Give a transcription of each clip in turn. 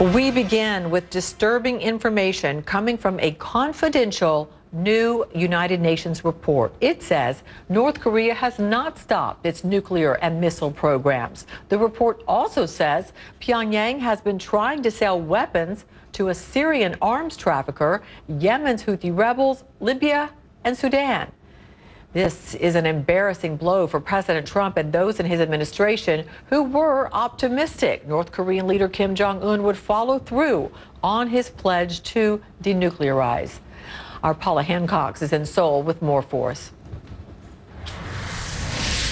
We begin with disturbing information coming from a confidential new United Nations report. It says North Korea has not stopped its nuclear and missile programs. The report also says Pyongyang has been trying to sell weapons to a Syrian arms trafficker, Yemen's Houthi rebels, Libya, and Sudan. This is an embarrassing blow for President Trump and those in his administration who were optimistic North Korean leader Kim Jong-un would follow through on his pledge to denuclearize. Our Paula Hancock is in Seoul with more for us.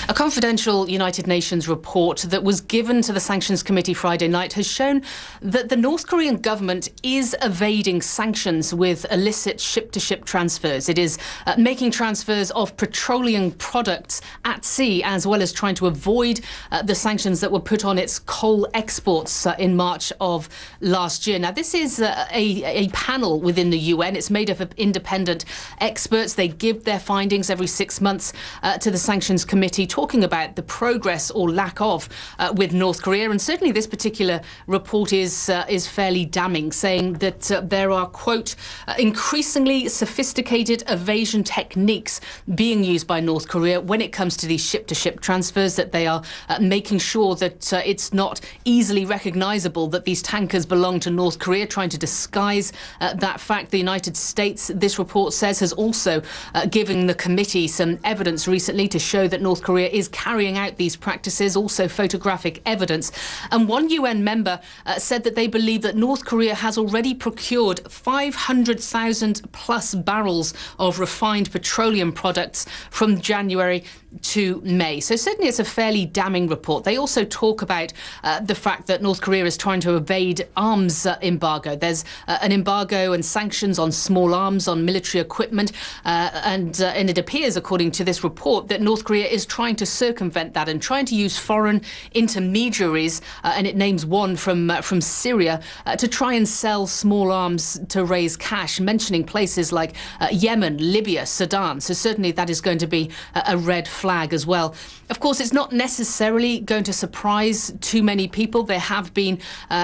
A confidential United Nations report that was given to the Sanctions Committee Friday night has shown that the North Korean government is evading sanctions with illicit ship-to-ship transfers. It is making transfers of petroleum products at sea, as well as trying to avoid the sanctions that were put on its coal exports in March of last year. Now, this is a panel within the UN. It's made up of independent experts. They give their findings every 6 months to the Sanctions Committee, talking about the progress or lack of with North Korea. And certainly this particular report is fairly damning, saying that there are, quote, increasingly sophisticated evasion techniques being used by North Korea when it comes to these ship-to-ship transfers, that they are making sure that it's not easily recognizable that these tankers belong to North Korea, trying to disguise that fact. The United States, this report says, has also given the committee some evidence recently to show that North Korea is carrying out these practices, also photographic evidence. And one UN member said that they believe that North Korea has already procured 500,000 plus barrels of refined petroleum products from January to May. So certainly it's a fairly damning report. They also talk about the fact that North Korea is trying to evade arms embargo. There's an embargo and sanctions on small arms, on military equipment, and it appears, according to this report, that North Korea is trying to circumvent that and trying to use foreign intermediaries, and it names one from Syria, to try and sell small arms to raise cash, mentioning places like Yemen, Libya, Sudan. So certainly that is going to be a red flag as well. Of course, it's not necessarily going to surprise too many people. There have been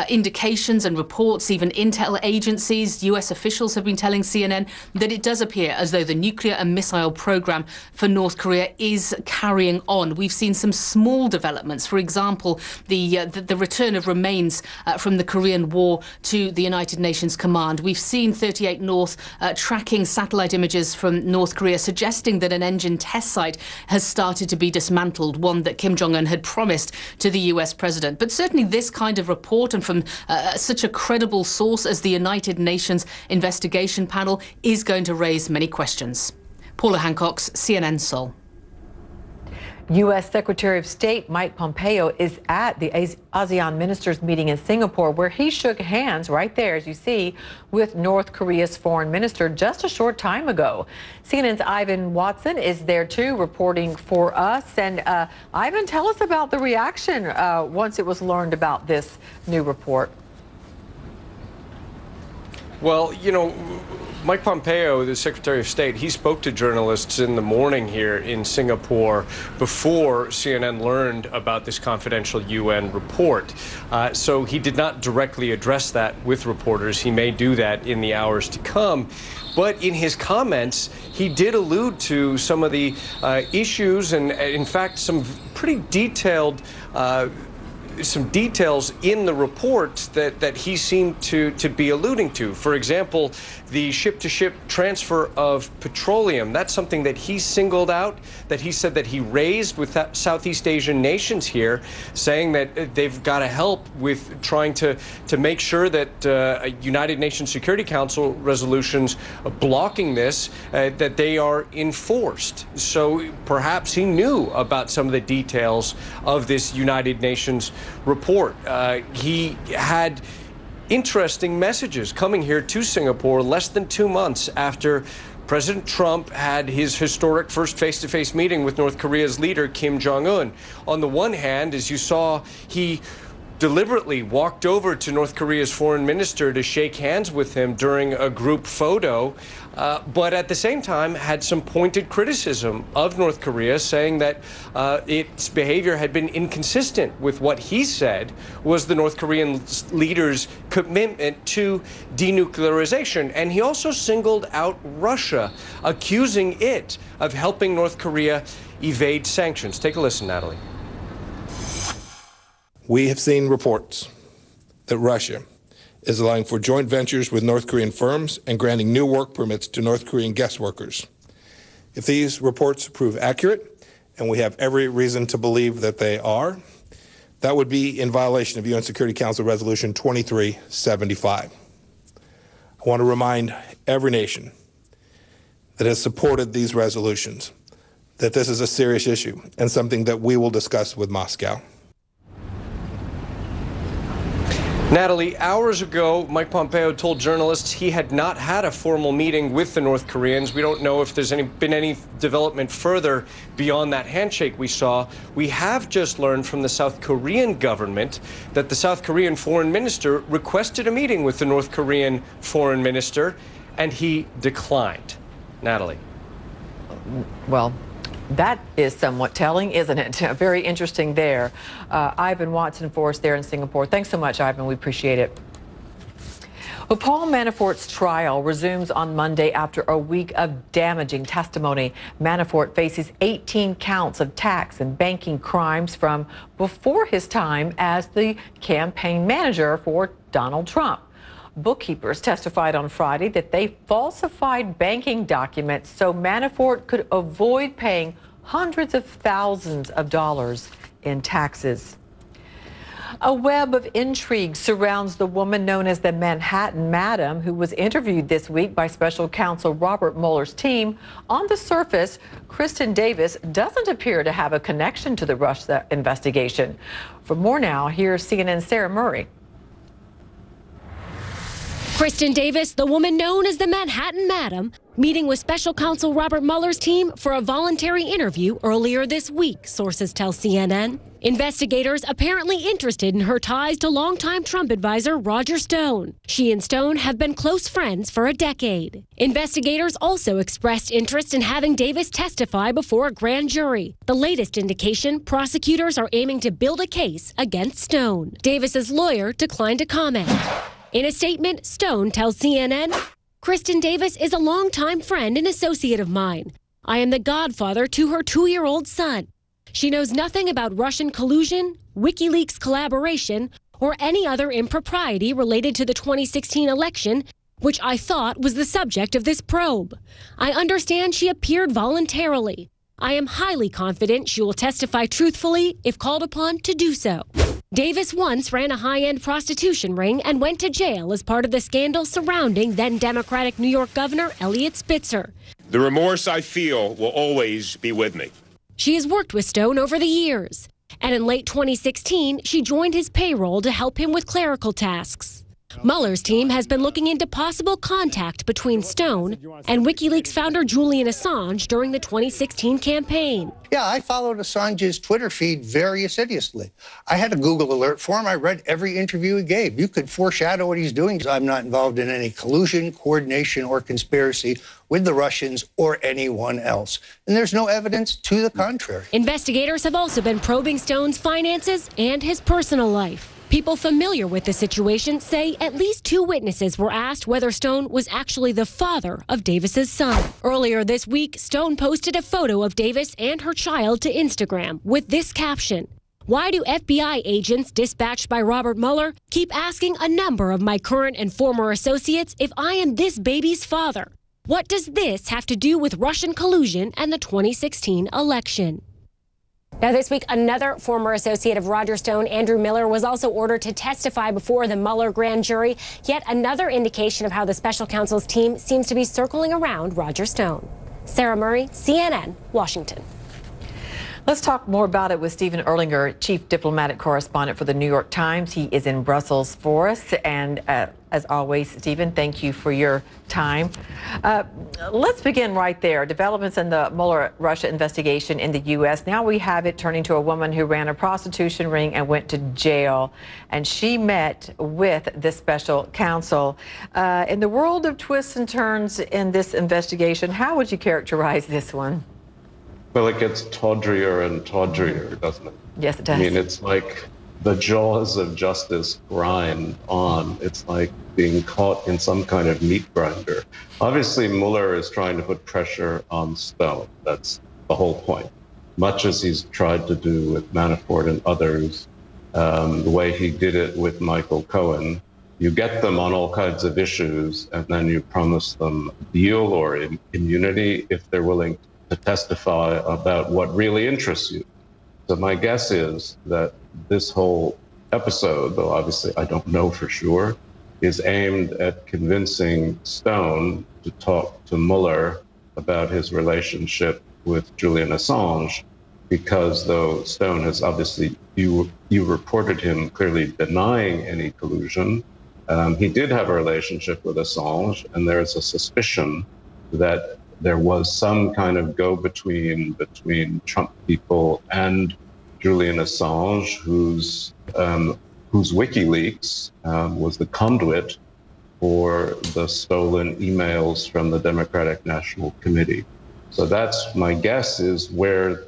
indications and reports, even intel agencies, US officials have been telling CNN that it does appear as though the nuclear and missile program for North Korea is carrying on. We've seen some small developments. For example, the return of remains from the Korean War to the United Nations Command. We've seen 38 North tracking satellite images from North Korea, suggesting that an engine test site has started to be dismantled, one that Kim Jong-un had promised to the US president. But certainly this kind of report, and from such a credible source as the United Nations investigation panel, is going to raise many questions. Paula Hancock, CNN Seoul. U.S. Secretary of State Mike Pompeo is at the ASEAN ministers meeting in Singapore, where he shook hands right there, as you see, with North Korea's foreign minister just a short time ago. CNN's Ivan Watson is there too, reporting for us. And Ivan, tell us about the reaction once it was learned about this new report. Well, you know, Mike Pompeo, the Secretary of State, he spoke to journalists in the morning here in Singapore before CNN learned about this confidential UN report. So he did not directly address that with reporters. He may do that in the hours to come. But in his comments, he did allude to some of the issues and, in fact, some pretty detailed some details in the report that he seemed to be alluding to. For example, the ship-to-ship transfer of petroleum. That's something that he singled out, that he said that he raised with Southeast Asian nations here, saying that they've got to help with trying to make sure that United Nations Security Council resolutions blocking this, that they are enforced. So perhaps he knew about some of the details of this United Nations report. He had interesting messages coming here to Singapore less than 2 months after President Trump had his historic first face-to-face meeting with North Korea's leader, Kim Jong-un. On the one hand, as you saw, he deliberately walked over to North Korea's foreign minister to shake hands with him during a group photo, but at the same time had some pointed criticism of North Korea, saying that its behavior had been inconsistent with what he said was the North Korean leader's commitment to denuclearization. And he also singled out Russia, accusing it of helping North Korea evade sanctions. Take a listen, Natalie. We have seen reports that Russia is allowing for joint ventures with North Korean firms and granting new work permits to North Korean guest workers. If these reports prove accurate, and we have every reason to believe that they are, that would be in violation of UN Security Council Resolution 2375. I want to remind every nation that has supported these resolutions that this is a serious issue and something that we will discuss with Moscow. Natalie, hours ago, Mike Pompeo told journalists he had not had a formal meeting with the North Koreans. We don't know if there's been any development further beyond that handshake we saw. We have just learned from the South Korean government that the South Korean foreign minister requested a meeting with the North Korean foreign minister, and he declined. Natalie. Well, that is somewhat telling, isn't it? Very interesting there. Ivan Watson for us there in Singapore. Thanks so much, Ivan. We appreciate it. Well, Paul Manafort's trial resumes on Monday after a week of damaging testimony. Manafort faces 18 counts of tax and banking crimes from before his time as the campaign manager for Donald Trump. Bookkeepers testified on Friday that they falsified banking documents so Manafort could avoid paying hundreds of thousands of dollars in taxes. A web of intrigue surrounds the woman known as the Manhattan Madam, who was interviewed this week by special counsel Robert Mueller's team. On the surface, Kristen Davis doesn't appear to have a connection to the Russia investigation. For more now, here's CNN's Sarah Murray. Kristen Davis, the woman known as the Manhattan Madam, meeting with special counsel Robert Mueller's team for a voluntary interview earlier this week, sources tell CNN. Investigators apparently interested in her ties to longtime Trump advisor Roger Stone. She and Stone have been close friends for a decade. Investigators also expressed interest in having Davis testify before a grand jury. The latest indication, prosecutors are aiming to build a case against Stone. Davis's lawyer declined to comment. In a statement, Stone tells CNN, Kristen Davis is a longtime friend and associate of mine. I am the godfather to her 2-year-old son. She knows nothing about Russian collusion, WikiLeaks collaboration, or any other impropriety related to the 2016 election, which I thought was the subject of this probe. I understand she appeared voluntarily. I am highly confident she will testify truthfully if called upon to do so. Davis once ran a high-end prostitution ring and went to jail as part of the scandal surrounding then Democratic New York Governor Eliot Spitzer. The remorse I feel will always be with me. She has worked with Stone over the years, and in late 2016, she joined his payroll to help him with clerical tasks. Mueller's team has been looking into possible contact between Stone and WikiLeaks founder Julian Assange during the 2016 campaign. Yeah, I followed Assange's Twitter feed very assiduously. I had a Google alert for him. I read every interview he gave. You could foreshadow what he's doing. I'm not involved in any collusion, coordination, or conspiracy with the Russians or anyone else. And there's no evidence to the contrary. Investigators have also been probing Stone's finances and his personal life. People familiar with the situation say at least 2 witnesses were asked whether Stone was actually the father of Davis's son. Earlier this week, Stone posted a photo of Davis and her child to Instagram with this caption: "Why do FBI agents dispatched by Robert Mueller keep asking a number of my current and former associates if I am this baby's father? What does this have to do with Russian collusion and the 2016 election?" Now, this week, another former associate of Roger Stone, Andrew Miller, was also ordered to testify before the Mueller grand jury. Yet another indication of how the special counsel's team seems to be circling around Roger Stone. Sarah Murray, CNN, Washington. Let's talk more about it with Stephen Erlinger, Chief Diplomatic Correspondent for the New York Times. He is in Brussels for us. And as always, Stephen, thank you for your time. Let's begin right there. Developments in the Mueller Russia investigation in the U.S. Now we have it turning to a woman who ran a prostitution ring and went to jail. And she met with the special counsel. In the world of twists and turns in this investigation, how would you characterize this one? Well, it gets tawdrier and tawdrier, doesn't it? Yes, it does. I mean, it's like the jaws of justice grind on. It's like being caught in some kind of meat grinder. Obviously, Mueller is trying to put pressure on Stone. That's the whole point. Much as he's tried to do with Manafort and others, the way he did it with Michael Cohen, you get them on all kinds of issues, and then you promise them a deal or immunity if they're willing to testify about what really interests you. So my guess is that this whole episode, though obviously I don't know for sure, is aimed at convincing Stone to talk to Mueller about his relationship with Julian Assange, because though Stone has obviously, you reported him clearly denying any collusion, he did have a relationship with Assange, and there's a suspicion that there was some kind of go-between between Trump people and Julian Assange, whose WikiLeaks was the conduit for the stolen emails from the Democratic National Committee. So that's my guess is where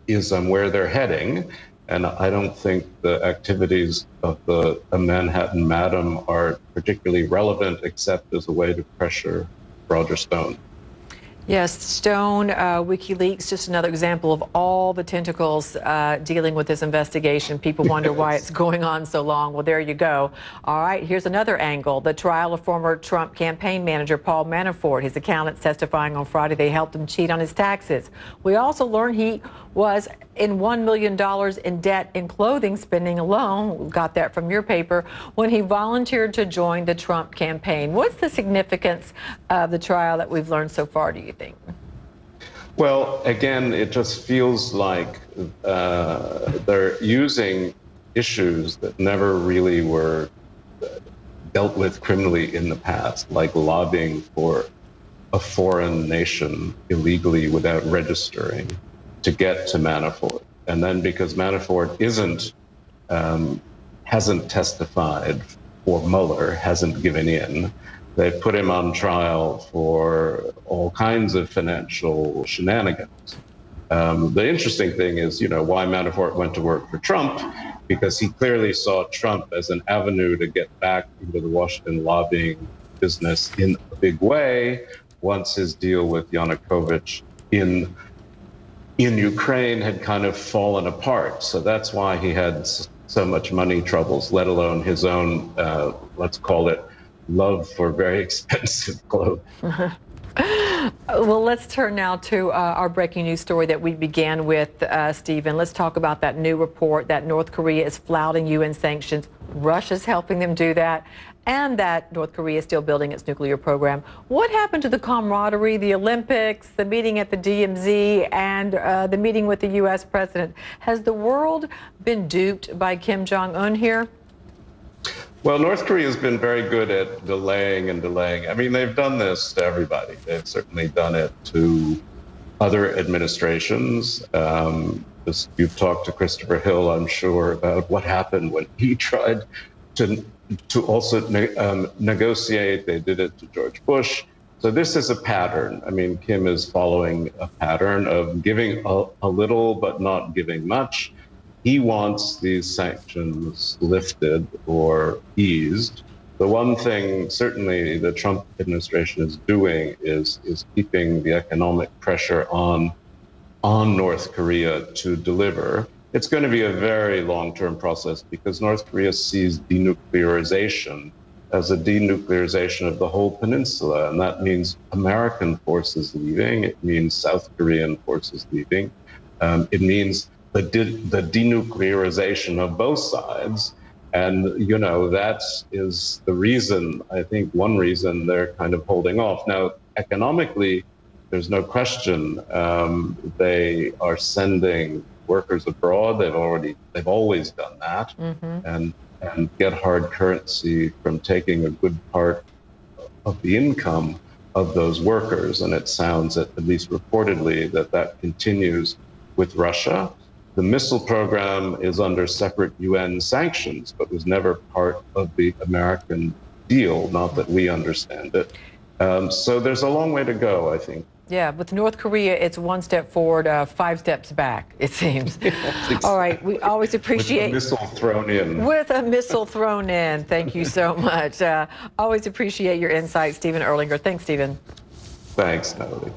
they're heading. And I don't think the activities of the Manhattan Madam are particularly relevant, except as a way to pressure Roger Stone. Yes, Stone, WikiLeaks, just another example of all the tentacles dealing with this investigation. People wonder why it's going on so long. Well, there you go. All right, here's another angle. The trial of former Trump campaign manager Paul Manafort. His accountants testifying on Friday they helped him cheat on his taxes. We also learned he was in $1 million in debt in clothing spending alone. We got that from your paper when he volunteered to join the Trump campaign. What's the significance of the trial that we've learned so far, do you think? Well, again, it just feels like they're using issues that never really were dealt with criminally in the past, like lobbying for a foreign nation illegally without registering to get to Manafort. And then because Manafort hasn't testified for Mueller, hasn't given in, they put him on trial for all kinds of financial shenanigans. The interesting thing is, why Manafort went to work for Trump, because he clearly saw Trump as an avenue to get back into the Washington lobbying business in a big way once his deal with Yanukovych in Ukraine had kind of fallen apart. So that's why he had so much money troubles, let alone his own, let's call it, love for very expensive clothes. Well, let's turn now to our breaking news story that we began with, Stephen. Let's talk about that new report that North Korea is flouting UN sanctions. Russia's helping them do that, and that North Korea is still building its nuclear program. What happened to the camaraderie, the Olympics, the meeting at the DMZ, and the meeting with the U.S. president? Has the world been duped by Kim Jong-un here? Well, North Korea has been very good at delaying and delaying. I mean, they've done this to everybody. They've certainly done it to other administrations. You've talked to Christopher Hill, I'm sure, about what happened when he tried to also negotiate. They did it to George Bush. So this is a pattern. I mean, Kim is following a pattern of giving a little but not giving much. He wants these sanctions lifted or eased. The one thing certainly the Trump administration is doing is keeping the economic pressure on North Korea to deliver. It's going to be a very long-term process because North Korea sees denuclearization as a denuclearization of the whole peninsula. And that means American forces leaving. It means South Korean forces leaving. It means the denuclearization of both sides. And, that is the reason, I think one reason they're kind of holding off. Now, economically, there's no question they are sending workers abroad. They've always done that, and get hard currency from taking a good part of the income of those workers. And it sounds, at least reportedly, that continues with Russia. The missile program is under separate UN sanctions, but was never part of the American deal, not that we understand it. So there's a long way to go, I think. Yeah, with North Korea, it's one step forward, 5 steps back, it seems. All right, we always appreciate... With a missile thrown in. With a missile thrown in. Thank you so much. Always appreciate your insight, Stephen Erlinger. Thanks, Stephen. Thanks, Natalie.